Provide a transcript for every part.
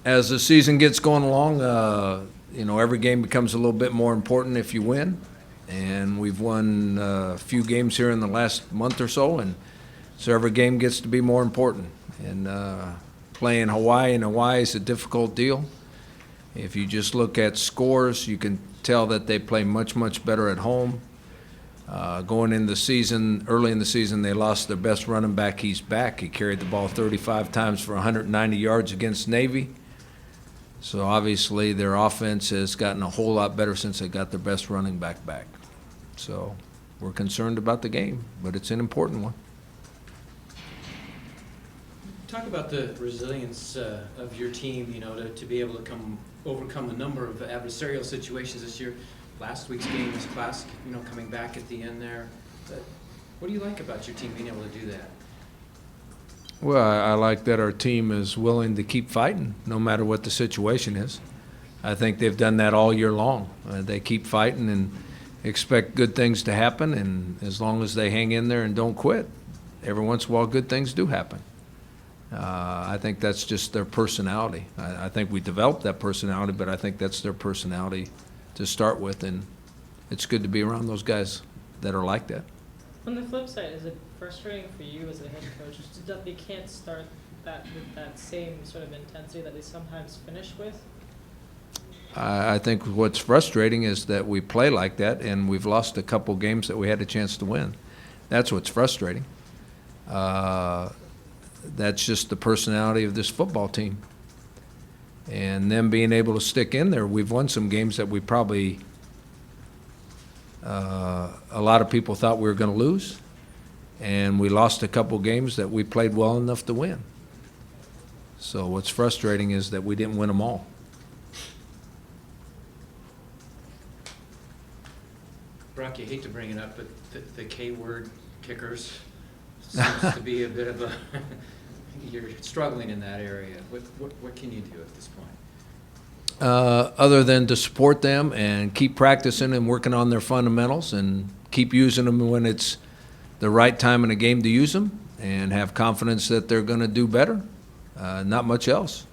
as the season gets going along, every game becomes a little bit more important if you win. And we've won a few games here in the last month or so, and so every game gets to be more important. And playing Hawaii in Hawaii is a difficult deal. If you just look at scores, you can tell that they play much, much better at home. Going in the season, early in the season, they lost their best running back. He's back. He carried the ball 35 times for 190 yards against Navy. So obviously their offense has gotten a whole lot better since they got their best running back back. So we're concerned about the game, but it's an important one. Talk about the resilience of your team, to be able to overcome a number of adversarial situations this year. Last week's game was classic, coming back at the end there. But what do you like about your team being able to do that? Well, I like that our team is willing to keep fighting no matter what the situation is. I think they've done that all year long. They keep fighting and expect good things to happen, and as long as they hang in there and don't quit, every once in a while good things do happen. I think that's just their personality. I think we developed that personality, but I think that's their personality to start with, and it's good to be around those guys that are like that. On the flip side, is it frustrating for you as a head coach that they can't start that with that same sort of intensity that they sometimes finish with? I think what's frustrating is that we play like that, and we've lost a couple games that we had a chance to win. That's what's frustrating. That's just the personality of this football team. And them being able to stick in there, we've won some games that we probably a lot of people thought we were going to lose, and we lost a couple games that we played well enough to win. So what's frustrating is that we didn't win them all. Brock, you hate to bring it up, but the K-word kickers seems to be a bit of a you're struggling in that area. What can you do at this point? Other than to support them and keep practicing and working on their fundamentals and keep using them when it's the right time in a game to use them and have confidence that they're going to do better. Not much else.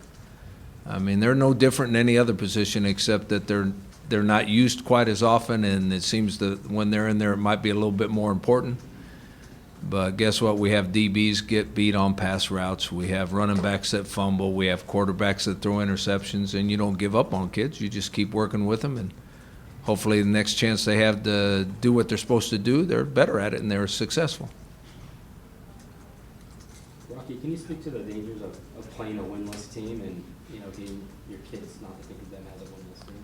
I mean, they're no different in any other position except that they're not used quite as often, and it seems that when they're in there it might be a little bit more important. But guess what? We have DBs get beat on pass routes. We have running backs that fumble. We have quarterbacks that throw interceptions, and you don't give up on kids. You just keep working with them, and hopefully the next chance they have to do what they're supposed to do, they're better at it and they're successful. Rocky, can you speak to the dangers of playing a winless team and being your kids not to think of them as a winless team?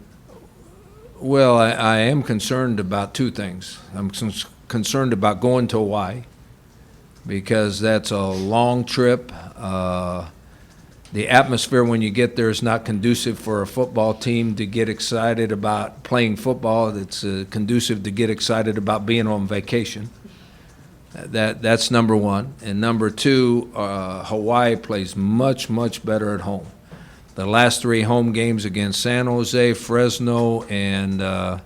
Well, I am concerned about two things. I'm concerned about going to Hawaii, because that's a long trip. The atmosphere when you get there is not conducive for a football team to get excited about playing football. It's conducive to get excited about being on vacation. That's number one. And number two, Hawaii plays much, much better at home. The last three home games against San Jose, Fresno, and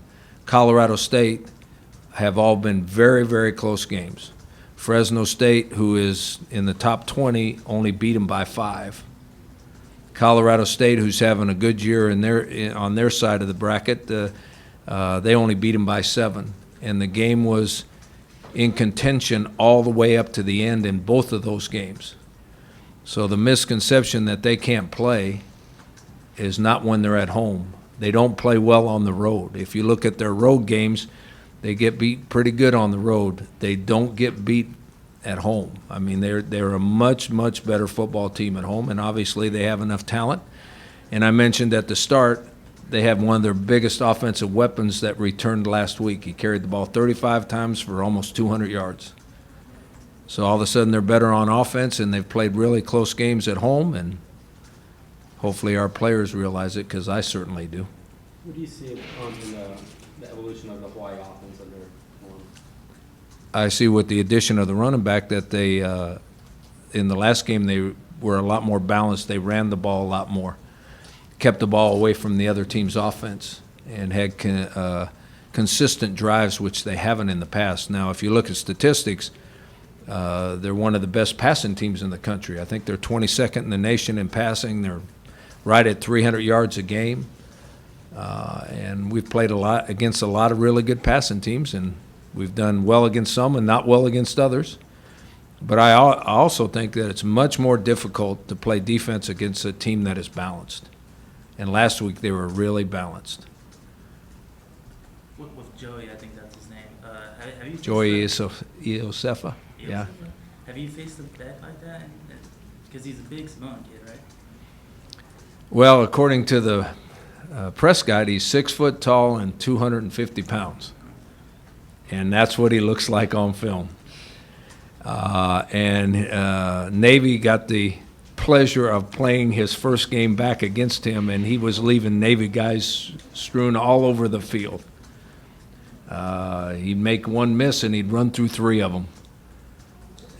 Colorado State have all been very, very close games. Fresno State, who is in the top 20, only beat them by 5. Colorado State, who's having a good year on their side of the bracket, they only beat them by 7. And the game was in contention all the way up to the end in both of those games. So the misconception that they can't play is not when they're at home. They don't play well on the road. If you look at their road games, they get beat pretty good on the road. They don't get beat at home. I mean, they're a much, much better football team at home, and obviously they have enough talent. And I mentioned at the start, they have one of their biggest offensive weapons that returned last week. He carried the ball 35 times for almost 200 yards. So all of a sudden they're better on offense, and they've played really close games at home, and hopefully our players realize it, because I certainly do. What do you see in the evolution of the Hawaii offense under Norm? I see with the addition of the running back that they, in the last game, they were a lot more balanced. They ran the ball a lot more, kept the ball away from the other team's offense, and had consistent drives, which they haven't in the past. Now, if you look at statistics, they're one of the best passing teams in the country. I think they're 22nd in the nation in passing. They're right at 300 yards a game. And we've played a lot against a lot of really good passing teams, and we've done well against some and not well against others. But I also think that it's much more difficult to play defense against a team that is balanced. And last week they were really balanced. With Joey, I think that's his name. Have you Joey faced Iosefa, yeah. Have you faced a bet like that? Because he's a big Samoan kid, right? Well, according to the press guide, he's 6 foot tall and 250 pounds. And that's what he looks like on film. Navy got the pleasure of playing his first game back against him, and he was leaving Navy guys strewn all over the field. He'd make one miss, and he'd run through 3 of them.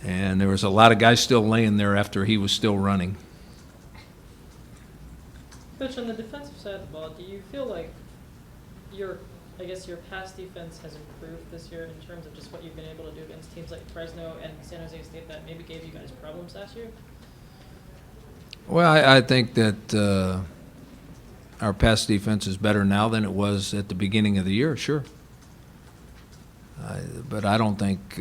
And there was a lot of guys still laying there after he was still running. Coach, on the defensive side of the ball, do you feel like your pass defense has improved this year in terms of just what you've been able to do against teams like Fresno and San Jose State that maybe gave you guys problems last year? Well, I think that our pass defense is better now than it was at the beginning of the year, sure. But I don't think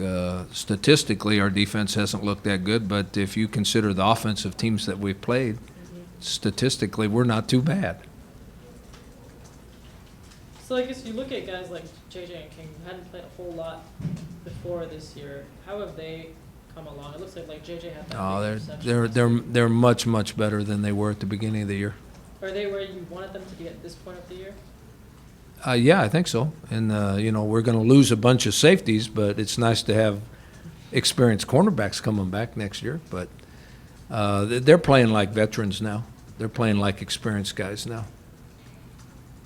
statistically our defense hasn't looked that good. But if you consider the offensive teams that we've played, statistically we're not too bad. So I guess you look at guys like JJ and King, who hadn't played a whole lot before this year. How have they come along? It looks like JJ had that big reception. They're much better than they were at the beginning of the year. Are they where you wanted them to be at this point of the year? Yeah, I think so. And we're going to lose a bunch of safeties, but it's nice to have experienced cornerbacks coming back next year. But they're playing like veterans now. They're playing like experienced guys now.